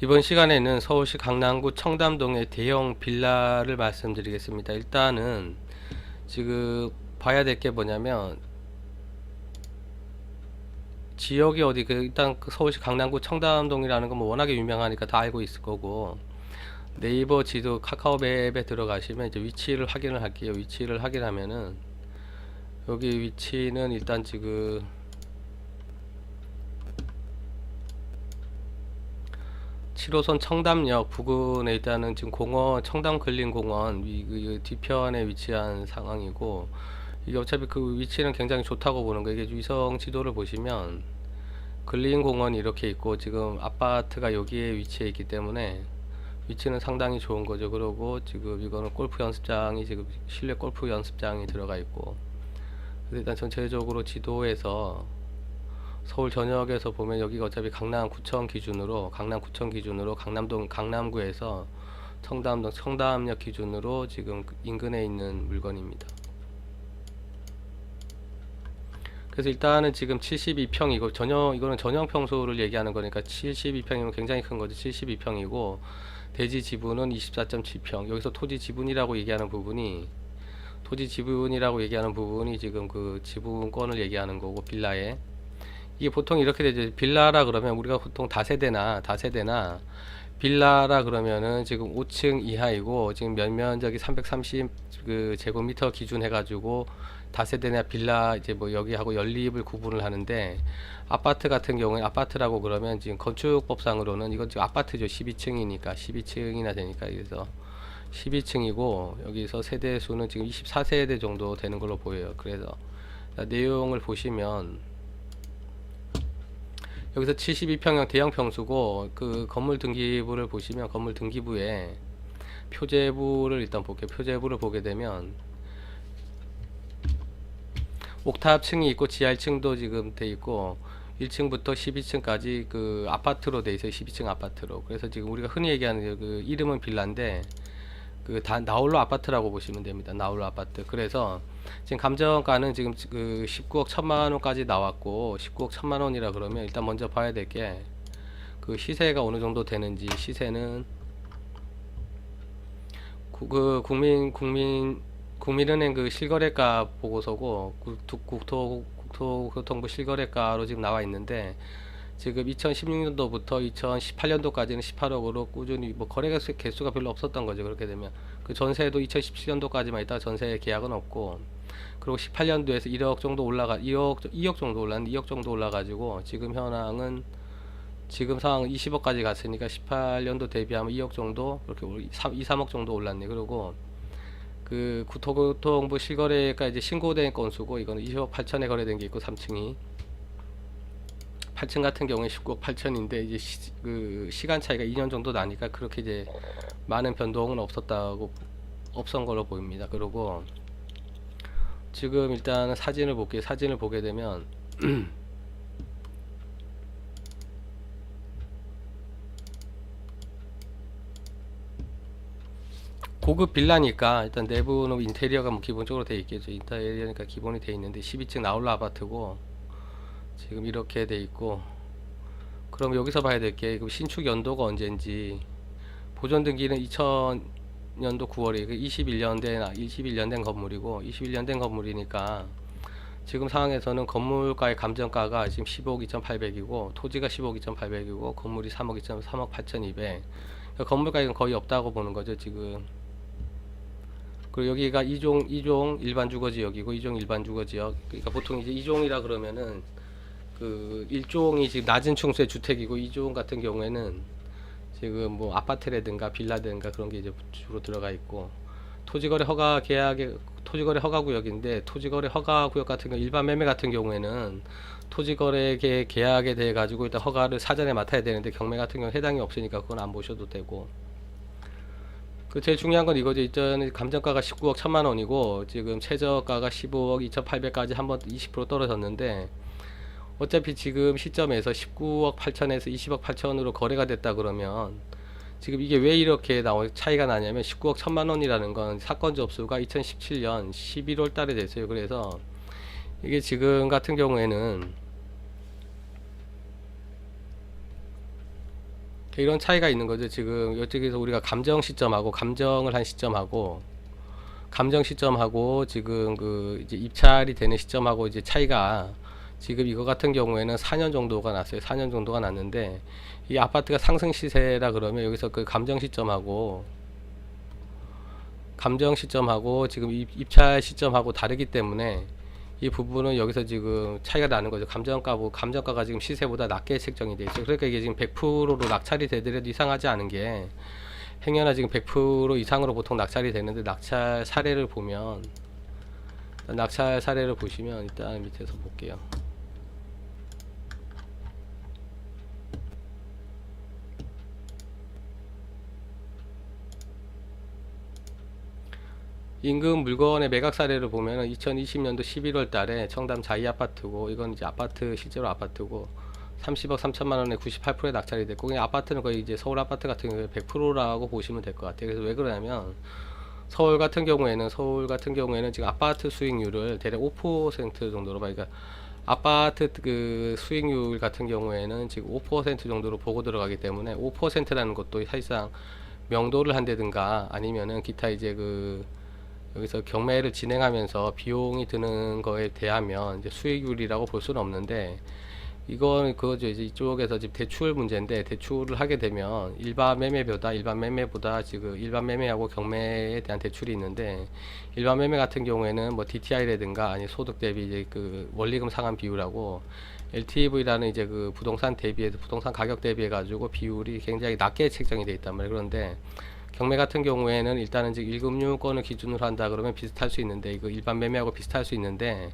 이번 시간에는 서울시 강남구 청담동의 대형 빌라를 말씀드리겠습니다. 일단은 지금 봐야 될 게 뭐냐면 지역이 어디 일단 그 서울시 강남구 청담동이라는 건 뭐 워낙에 유명하니까 다 알고 있을 거고, 네이버 지도 카카오맵에 들어가시면 이제 위치를 확인을 할게요. 위치를 확인하면은 여기 위치는 일단 지금 7호선 청담역 부근에 있다는 지금 공원, 청담 근린공원 그 뒤편에 위치한 상황이고, 이게 어차피 그 위치는 굉장히 좋다고 보는 거예요. 이게 위성 지도를 보시면 근린공원이 이렇게 있고 지금 아파트가 여기에 위치해 있기 때문에 위치는 상당히 좋은 거죠. 그러고 지금 이거는 골프 연습장이 지금 실내 골프 연습장이 들어가 있고, 그래서 일단 전체적으로 지도에서 서울 전역에서 보면 여기가 어차피 강남구청 기준으로 강남동 강남구에서 청담동 청담역 기준으로 지금 인근에 있는 물건입니다. 그래서 일단은 지금 72평, 이거는 전용 평수를 얘기하는 거니까 72평이면 굉장히 큰 거죠. 72평이고 대지 지분은 24.7평. 여기서 토지 지분이라고 얘기하는 부분이 지금 그 지분권을 얘기하는 거고, 빌라에 이게 보통 이렇게 되죠. 빌라라 그러면 우리가 보통 다세대나 빌라라 그러면은 지금 5층 이하이고 지금 면적이 330 그 제곱미터 기준 해가지고 다세대나 빌라 이제 뭐 여기하고 연립을 구분을 하는데, 아파트 같은 경우에 아파트라고 그러면 지금 건축법상으로는 이건 지금 아파트죠. 12층이니까 12층이나 되니까, 그래서 12층이고 여기서 세대 수는 지금 24세대 정도 되는 걸로 보여요. 그래서 내용을 보시면 여기서 72평형 대형 평수고, 그 건물 등기부를 보시면 건물 등기부에 표제부를 일단 볼게요. 표제부를 보게 되면 옥탑층이 있고 지하 1층도 지금 돼 있고 1층부터 12층까지 그 아파트로 돼 있어요. 12층 아파트로. 그래서 지금 우리가 흔히 얘기하는 그 이름은 빌라인데 그 다 나홀로 아파트라고 보시면 됩니다. 나홀로 아파트. 그래서 지금 감정가는 지금 그 19억 1천만 원까지 나왔고, 19억 1천만 원이라 그러면 일단 먼저 봐야 될 게 그 시세가 어느 정도 되는지. 시세는 그 국민은행 그 실거래가 보고서고, 국토교통부 실거래가로 지금 나와 있는데, 지금 2016년도부터 2018년도까지는 18억으로 꾸준히 뭐 거래 개수가 별로 없었던 거죠. 그렇게 되면 그 전세도 2017년도까지만 있다가 전세 계약은 없고, 그리고 18년도에서 1억 정도 올라가 2억 정도 올랐는데 2억 정도 올라가지고 지금 현황은 지금 상황 20억까지 갔으니까 18년도 대비하면 2억 정도, 그렇게 2, 3억 정도 올랐네. 그리고 그 국토교통부 실거래가 이제 신고된 건수고, 이거는 20억 8천에 거래된 게 있고 3층이 8층 같은 경우에 19억 8천인데 이제 그 시간 차이가 2년 정도 나니까 그렇게 이제 많은 변동은 없었던 걸로 보입니다. 그리고 지금 일단은 사진을 볼게요. 사진을 보게 되면 고급 빌라니까 일단 내부는 인테리어가 뭐 기본적으로 돼 있겠죠. 인테리어니까 기본이 돼 있는데 12층 나홀로 아파트고 지금 이렇게 돼 있고, 그럼 여기서 봐야 될 게 신축 연도가 언제인지. 보존 등기는 2000년도 9월에 21년 된 건물이고, 21년 된 건물이니까 지금 상황에서는 건물가의 감정가가 지금 15억 2,800이고 토지가 15억 2,800이고 건물이 3억 8,200. 그러니까 건물가액은 거의 없다고 보는 거죠 지금. 그리고 여기가 2종 일반 주거지역이고 2종 일반 주거지역. 그러니까 보통 이제 2종이라 그러면은 그 1종이 지금 낮은 층수의 주택이고 2종 같은 경우에는 지금 뭐 아파트라든가 빌라든가 그런 게 이제 주로 들어가 있고, 토지거래 허가 계약에 토지거래 허가 구역인데, 토지거래 허가 구역 같은 경우 일반 매매 같은 경우에는 토지거래 계약에 대해 가지고 일단 허가를 사전에 맡아야 되는데, 경매 같은 경우 해당이 없으니까 그건 안 보셔도 되고, 그 제일 중요한 건 이거죠. 이전 감정가가 19억 1천만 원이고 지금 최저가가 15억 2,800까지 한번 20% 떨어졌는데, 어차피 지금 시점에서 19억 8천에서 20억 8천으로 거래가 됐다 그러면 지금 이게 왜 이렇게 차이가 나냐면 19억 1천만 원이라는 건 사건 접수가 2017년 11월 달에 됐어요. 그래서 이게 지금 같은 경우에는 이런 차이가 있는 거죠. 지금 이쪽에서 우리가 감정 시점하고 감정을 한 시점하고 감정 시점하고 지금 그 이제 입찰이 되는 시점하고 이제 차이가 지금 이거 같은 경우에는 4년 정도가 났어요. 4년 정도가 났는데 이 아파트가 상승 시세라 그러면 여기서 그 감정 시점하고 지금 입찰 시점하고 다르기 때문에 이 부분은 여기서 지금 차이가 나는 거죠. 감정가가 지금 시세보다 낮게 책정이 돼 있어요. 그러니까 이게 지금 100%로 낙찰이 되더라도 이상하지 않은 게 행여나 지금 100% 이상으로 보통 낙찰이 되는데 낙찰 사례를 보시면 일단 밑에서 볼게요. 임금 물건의 매각 사례를 보면은 2020년도 11월 달에 청담 자이 아파트고 이건 이제 실제로 아파트고 30억 3천만 원에 98%에 낙찰이 됐고 그냥 아파트는 거의 이제 서울 아파트 같은 경우에 100%라고 보시면 될 것 같아요. 그래서 왜 그러냐면 서울 같은 경우에는 지금 아파트 수익률을 대략 5% 정도로 그러니까 아파트 그 수익률 같은 경우에는 지금 5% 정도로 보고 들어가기 때문에 5%라는 것도 사실상 명도를 한다든가 아니면은 기타 이제 여기서 경매를 진행하면서 비용이 드는 거에 대하면 이제 수익률이라고 볼 수는 없는데 이건 그거죠. 이제 이쪽에서 지금 대출 문제인데 대출을 하게 되면 일반 매매보다 지금 일반 매매하고 경매에 대한 대출이 있는데 일반 매매 같은 경우에는 뭐 DTI라든가 아니 소득 대비 이제 그 원리금 상환 비율하고 LTV라는 이제 그 부동산 가격 대비해 가지고 비율이 굉장히 낮게 책정이 되어 있단 말이에요. 그런데 경매 같은 경우에는 일단은 이제 1금융권을 기준으로 한다 그러면 비슷할 수 있는데 이거 일반 매매하고 비슷할 수 있는데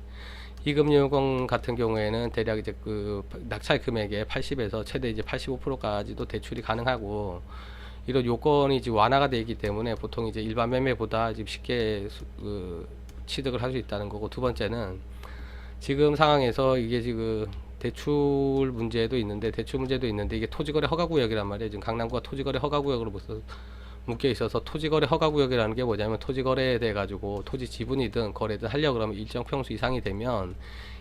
2금융권 같은 경우에는 대략 이제 그 낙찰 금액의 80에서 최대 이제 85%까지도 대출이 가능하고 이런 요건이 지금 완화가 되어 있기 때문에 보통 이제 일반 매매보다 지금 쉽게 취득을 할 수 있다는 거고 두 번째는 지금 상황에서 이게 지금 대출 문제도 있는데 이게 토지거래 허가구역이란 말이에요. 지금 강남구가 토지거래 허가구역으로 묶여 있어서 토지거래 허가구역이라는 게 뭐냐면 토지거래에 대해 가지고 토지 지분이든 거래든 하려고 그러면 일정 평수 이상이 되면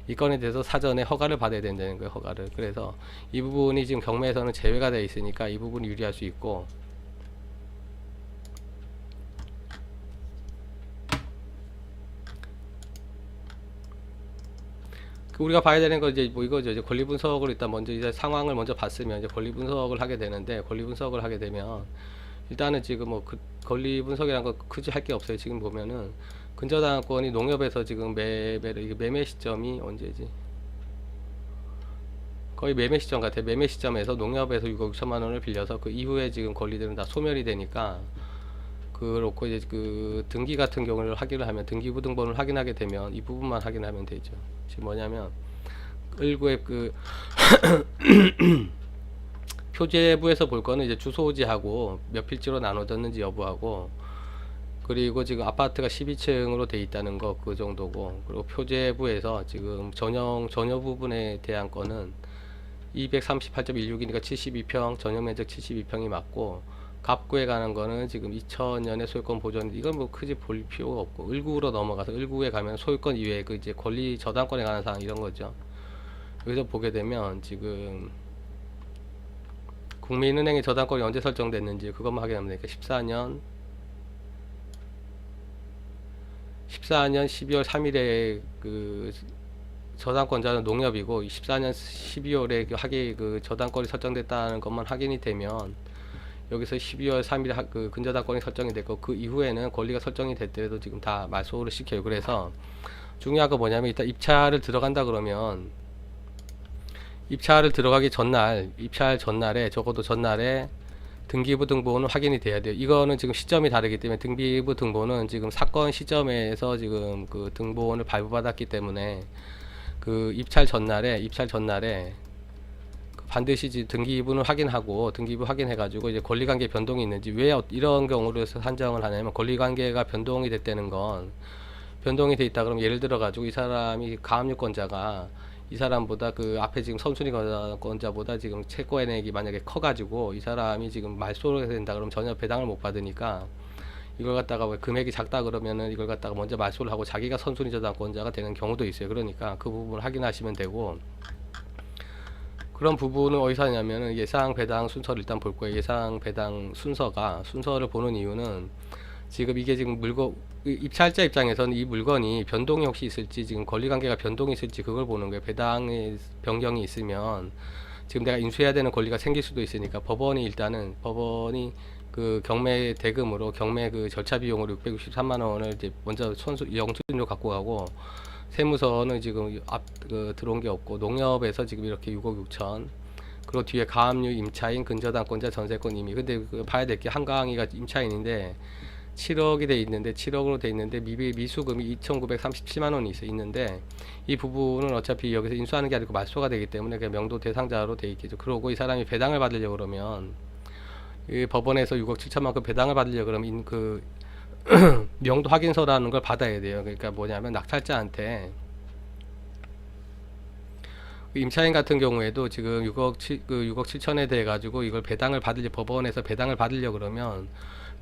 이 건에 대해서 사전에 허가를 받아야 된다는 거예요. 허가를. 그래서 이 부분이 지금 경매에서는 제외가 되어 있으니까 이 부분이 유리할 수 있고 우리가 봐야 되는 건 이제 뭐 이거죠. 이제 권리 분석을 일단 먼저 이제 상황을 먼저 봤으면 이제 권리 분석을 하게 되는데 권리 분석을 하게 되면 일단은 지금 뭐 권리 분석이란 거 굳이 할 게 없어요. 지금 보면은 근저당권이 농협에서 지금 이게 매매 시점이 언제지? 거의 매매 시점 같아요. 매매 시점에서 농협에서 6억 6천만 원을 빌려서 그 이후에 지금 권리들은 다 소멸이 되니까 그렇고 이제 그 등기 같은 경우를 확인을 하면 등기부등본을 확인하게 되면 이 부분만 확인하면 되죠. 지금 뭐냐면 1구의 그 표제부에서 볼 거는 이제 주소지하고 몇 필지로 나눠졌는지 여부하고 그리고 지금 아파트가 12층으로 돼 있다는 거 그 정도고 그리고 표제부에서 지금 전용 부분에 대한 거는 238.16이니까 72평 전용 면적 72평이 맞고 갑구에 가는 거는 지금 2000년에 소유권 보존 이건 뭐 크게 볼 필요가 없고 1구로 넘어가서 1구에 가면 소유권 이외에 그 이제 권리 저당권에 관한 사항 이런 거죠. 여기서 보게 되면 지금 국민은행의 저당권이 언제 설정됐는지 그것만 확인하면 되니까 14년 12월 3일에 그 저당권자는 농협이고 14년 12월에 그 저당권이 설정됐다는 것만 확인이 되면 여기서 12월 3일 그 근저당권이 설정이 됐고 그 이후에는 권리가 설정이 됐더라도 지금 다 말소를 시켜요. 그래서 중요한 거 뭐냐면 일단 입찰을 들어간다 그러면 입찰을 들어가기 입찰 전날에 적어도 전날에 등기부 등본은 확인이 돼야 돼요. 이거는 지금 시점이 다르기 때문에 등기부 등본은 지금 사건 시점에서 지금 그 등본을 발부받았기 때문에 그 입찰 전날에 반드시 등기부는 확인하고 등기부 확인해 가지고 이제 권리관계 변동이 있는지 왜 이런 경우로 해서 산정을 하냐면 권리관계가 변동이 됐다는 건 변동이 돼 있다 그러면 예를 들어 가지고 이 사람이 가압류권자가 이 사람보다 그 앞에 지금 선순위권자보다 지금 채권액이 만약에 커가지고 이 사람이 지금 말소를 해야 된다 그러면 전혀 배당을 못 받으니까 이걸 갖다가 왜 금액이 작다 그러면은 이걸 갖다가 먼저 말소를 하고 자기가 선순위 저당권자가 되는 경우도 있어요. 그러니까 그 부분을 확인하시면 되고 그런 부분은 어디서 하냐면은 예상 배당 순서를 일단 볼 거예요. 예상 배당 순서를 보는 이유는 지금 이게 지금 물건 입찰자 입장에서는 이 물건이 변동이 혹시 있을지, 지금 권리관계가 변동이 있을지 그걸 보는 거예요. 배당의 변경이 있으면 지금 내가 인수해야 되는 권리가 생길 수도 있으니까 법원이 그 경매 대금으로 경매 그 절차 비용으로 663만 원을 이제 먼저 영수증으로 갖고 가고, 세무서는 지금 들어온 게 없고, 농협에서 지금 이렇게 6억 6천, 그리고 뒤에 가압류 임차인 근저당권자 전세권 임의. 근데 봐야 될 게 한강이가 임차인인데 7억이 돼 있는데, 7억으로 돼 있는데 미수금이 2,937만 원이 있는데, 이 부분은 어차피 여기서 인수하는 게 아니고 말소가 되기 때문에 그냥 명도 대상자로 돼 있겠죠. 그러고 이 사람이 배당을 받으려고 그러면, 이 법원에서 6억 7천만큼 배당을 받으려고 그러면 그 명도 확인서라는 걸 받아야 돼요. 그러니까 뭐냐면 낙찰자한테, 임차인 같은 경우에도 지금 6억 7천에 대해 가지고 이걸 법원에서 배당을 받으려 그러면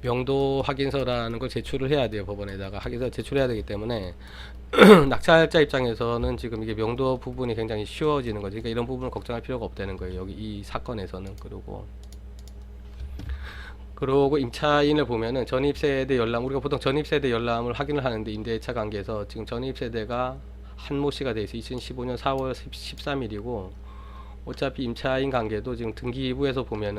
명도 확인서라는 걸 제출을 해야 돼요. 법원에다가 확인서 제출해야 되기 때문에 낙찰자 입장에서는 지금 이게 명도 부분이 굉장히 쉬워지는 거죠. 그러니까 이런 부분을 걱정할 필요가 없다는 거예요. 여기 이 사건에서는. 그리고 임차인을 보면은 전입세대 열람, 우리가 보통 전입세대 열람을 확인을 하는데, 임대차 관계에서 지금 전입세대가 한모 씨가 돼 있어 2015년 4월 13일이고, 어차피 임차인 관계도 지금 등기부에서 보게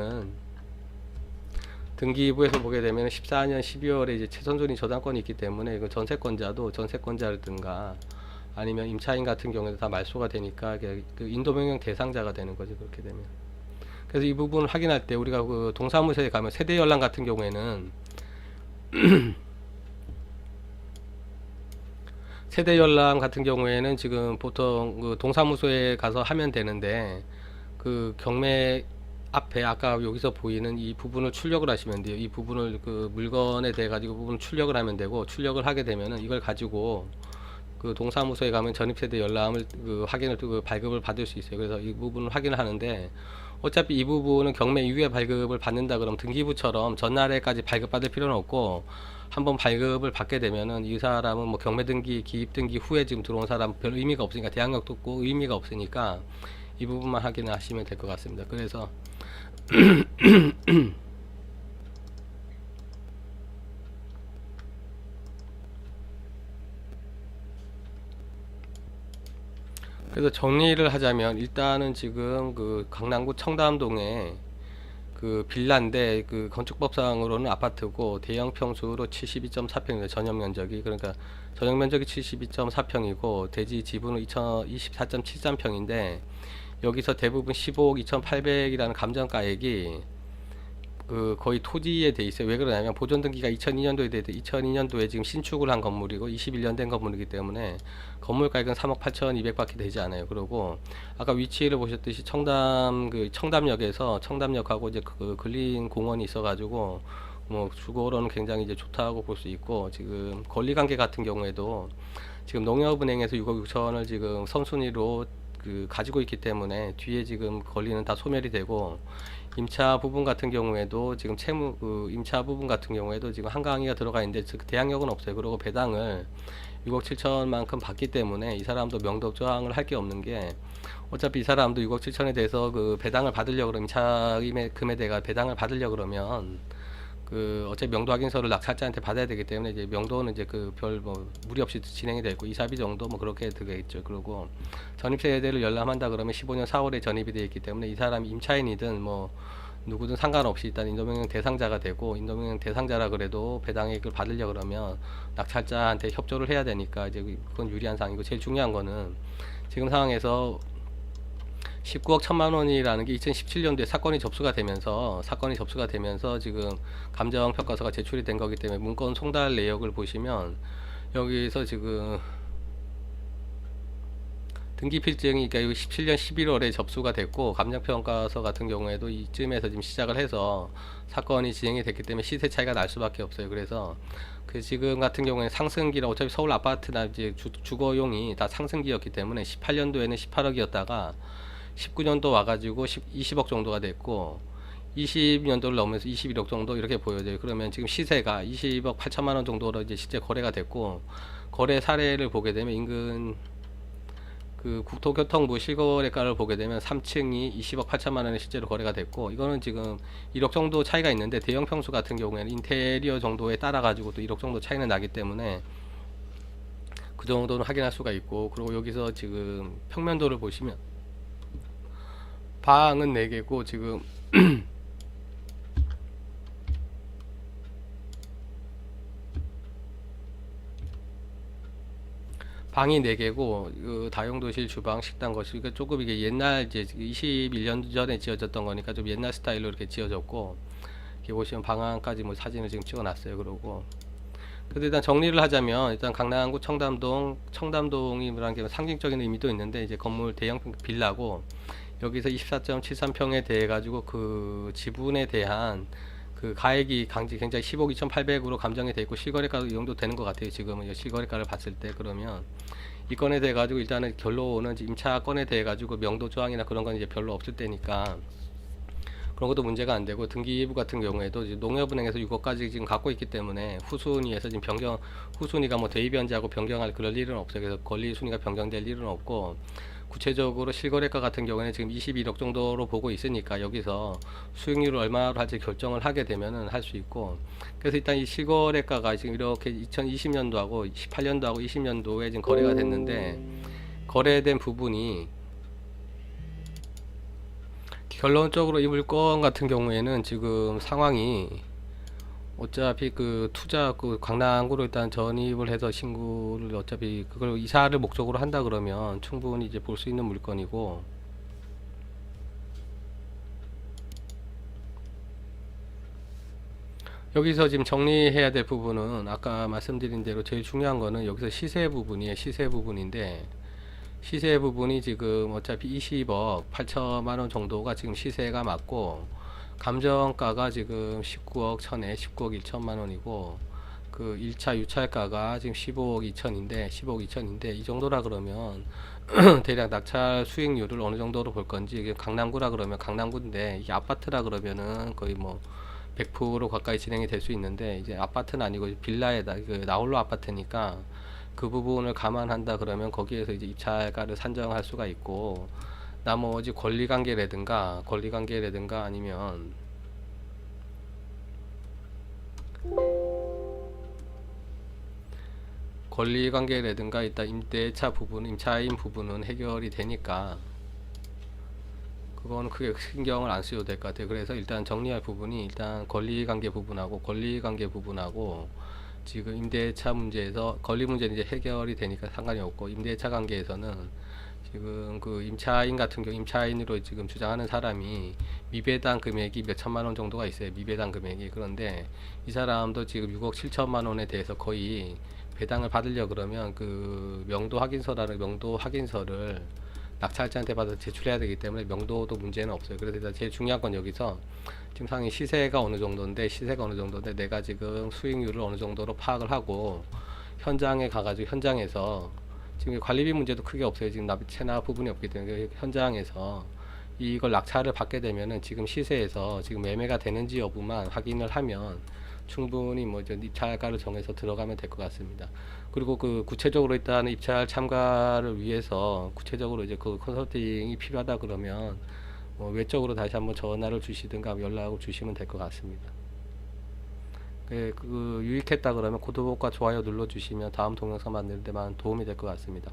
되면 14년 12월에 이제 최선순위 저당권이 있기 때문에 이거 전세권자라든가 아니면 임차인 같은 경우에도 다 말소가 되니까 그 인도명령 대상자가 되는 거죠. 그렇게 되면. 그래서 이 부분을 확인할 때 우리가 그 동사무소에 가면 세대 열람 같은 경우에는 지금 보통 그 동사무소에 가서 하면 되는데, 그 경매 앞에 아까 여기서 보이는 이 부분을 출력을 하시면 돼요. 이 부분을 그 물건에 대해 가지고 부분을 출력을 하면 되고, 출력을 하게 되면은 이걸 가지고 그 동사무소에 가면 전입세대 열람을 발급을 받을 수 있어요. 그래서 이 부분을 확인을 하는데, 어차피 이 부분은 경매 이후에 발급을 받는다 그러면 등기부처럼 전날에까지 발급받을 필요는 없고, 한번 발급을 받게 되면은 이 사람은 뭐 경매 등기, 기입 등기 후에 지금 들어온 사람 별 의미가 없으니까, 대항력도 없고 의미가 없으니까 이 부분만 확인을 하시면 될 것 같습니다. 그래서 정리를 하자면, 일단은 지금 그 강남구 청담동에 그 빌라인데, 그 건축법상으로는 아파트고 대형 평수로 72.4평입니다. 전용 면적이. 그러니까 전용 면적이 72.4평이고 대지 지분은 24.73평인데, 여기서 대부분 15억 2,800이라는 감정가액이 그 거의 토지에 돼 있어요. 왜 그러냐면 보존 등기가 2002년도에 돼 2002년도에 지금 신축을 한 건물이고 21년 된 건물이기 때문에 건물 가격은 3억 8,200밖에 되지 않아요. 그리고 아까 위치를 보셨듯이 청담역에서, 청담역하고 이제 그 근린 공원이 있어가지고 뭐 주거로는 굉장히 이제 좋다고 볼 수 있고, 지금 권리관계 같은 경우에도 지금 농협은행에서 6억 6천을 지금 선순위로 가지고 있기 때문에 뒤에 지금 권리는 다 소멸이 되고, 임차 부분 같은 경우에도 지금 임차 부분 같은 경우에도 지금 한강이가 들어가 있는데 대항력은 없어요. 그리고 배당을 6억 7천만큼 받기 때문에 이 사람도 명도 저항을 할 게 없는 게, 어차피 이 사람도 6억 7천에 대해서 그 배당을 받으려고 그러면, 임차금에 대해 배당을 받으려고 그러면 어차피 명도 확인서를 낙찰자한테 받아야 되기 때문에 이제 명도는 이제 무리 없이 진행이 되고, 이사비 정도 뭐 그렇게 되겠죠. 그리고 전입세대를 열람한다 그러면 15년 4월에 전입이 되어 있기 때문에 이 사람이 임차인이든 뭐 누구든 상관없이 일단 인도명령 대상자가 되고, 인도명령 대상자라 그래도 배당액을 받으려 그러면 낙찰자한테 협조를 해야 되니까 이제 그건 유리한 사항이고, 제일 중요한 거는 지금 상황에서 19억 1천만 원이라는 게 2017년도에 사건이 접수가 되면서 지금 감정평가서가 제출이 된 거기 때문에, 문건 송달 내역을 보시면 여기서 지금 등기필증이, 그러니까 17년 11월에 접수가 됐고, 감정평가서 같은 경우에도 이쯤에서 지금 시작을 해서 사건이 진행이 됐기 때문에 시세 차이가 날 수밖에 없어요. 그래서 지금 같은 경우에 상승기라, 어차피 서울 아파트나 이제 주거용이 다 상승기였기 때문에 18년도에는 18억이었다가 19년도 와가지고 20억 정도가 됐고, 20년도를 넘으면서 21억 정도 이렇게 보여져요. 그러면 지금 시세가 20억 8천만 원 정도로 이제 실제 거래가 됐고, 거래 사례를 보게 되면 인근 그 국토교통부 실거래가를 보게 되면 3층이 20억 8천만 원에 실제로 거래가 됐고, 이거는 지금 1억 정도 차이가 있는데 대형 평수 같은 경우에는 인테리어 정도에 따라 가지고 또 1억 정도 차이는 나기 때문에 그 정도는 확인할 수가 있고, 그리고 여기서 지금 평면도를 보시면 방은 4개고 지금 방이 4개고 그 다용도실, 주방, 식당, 거실. 그러니까 조금 이게 옛날 이제 21년 전에 지어졌던 거니까 좀 옛날 스타일로 이렇게 지어졌고, 이렇게 보시면 방안까지 뭐 사진을 지금 찍어놨어요. 그러고 그래서 일단 정리를 하자면, 일단 강남구 청담동이 뭐라는 게 상징적인 의미도 있는데, 이제 건물 대형 빌라고, 여기서 24.73평에 대해 가지고 그 지분에 대한 그 가액이 굉장히 10억 2,800으로 감정이 돼 있고, 실거래가도 이 정도 되는 것 같아요. 지금은 실거래가를 봤을 때. 그러면 이 건에 대해 가지고 일단은 결론은 임차 건에 대해 가지고 명도 조항이나 그런 건 이제 별로 없을 때니까 그런 것도 문제가 안 되고, 등기부 같은 경우에도 이제 농협은행에서 6억까지 지금 갖고 있기 때문에 후순위에서 지금 후순위가 뭐 대입 변제하고 변경할 그럴 일은 없어요. 그래서 권리 순위가 변경될 일은 없고, 구체적으로 실거래가 같은 경우에는 지금 21억 정도로 보고 있으니까 여기서 수익률을 얼마로 할지 결정을 하게 되면은 할 수 있고, 그래서 일단 이 실거래가가 지금 이렇게 2020년도하고 18년도하고 20년도에 지금 거래가 됐는데, 거래된 부분이 결론적으로 이 물건 같은 경우에는 지금 상황이 어차피 그 투자 그 강남구로 일단 전입을 해서 신고를 어차피 그걸 이사를 목적으로 한다 그러면 충분히 이제 볼 수 있는 물건이고, 여기서 지금 정리해야 될 부분은 아까 말씀드린 대로 제일 중요한 거는 여기서 시세 부분이에요. 시세 부분인데, 시세 부분이 지금 어차피 20억 8천만 원 정도가 지금 시세가 맞고, 감정가가 지금 19억 1000에 19억 1천만 원이고, 그 1차 유찰가가 지금 15억 2천인데 이 정도라 그러면 대략 낙찰 수익률을 어느 정도로 볼 건지, 이게 강남구라 그러면 강남구인데, 이게 아파트라 그러면은 거의 뭐 100% 가까이 진행이 될 수 있는데, 이제 아파트는 아니고 빌라에다 그 나홀로 아파트니까 그 부분을 감안한다 그러면 거기에서 이제 입찰가를 산정할 수가 있고, 나머지 권리관계라든가 아니면 권리관계라든가 일단 임차인 부분은 해결이 되니까 그거는 크게 신경을 안 쓰셔도 될 것 같아요. 그래서 일단 정리할 부분이, 일단 권리관계 부분하고 지금 임대차 문제에서 권리 문제는 이제 해결이 되니까 상관이 없고, 임대차 관계에서는 지금 그 임차인 같은 경우, 임차인으로 지금 주장하는 사람이 미배당 금액이 몇 천만 원 정도가 있어요. 미배당 금액이. 그런데 이 사람도 지금 6억 7천만 원에 대해서 거의 배당을 받으려 그러면 그 명도 확인서를 낙찰자한테 받아서 제출해야 되기 때문에 명도도 문제는 없어요. 그래서 일단 제일 중요한 건 여기서 지금 상위 시세가 어느 정도인데 내가 지금 수익률을 어느 정도로 파악을 하고, 현장에 가가지고 현장에서 지금 관리비 문제도 크게 없어요. 지금 체납 부분이 없기 때문에 현장에서 이걸 낙찰을 받게 되면은 지금 시세에서 지금 매매가 되는지 여부만 확인을 하면 충분히 뭐 입찰가를 정해서 들어가면 될 것 같습니다. 그리고 그 구체적으로 일단 입찰 참가를 위해서 구체적으로 이제 그 컨설팅이 필요하다 그러면 외적으로 다시 한번 전화를 주시든가 연락을 주시면 될 것 같습니다. 그 유익했다 그러면 구독과 좋아요 눌러주시면 다음 동영상 만드는 데만 도움이 될 것 같습니다.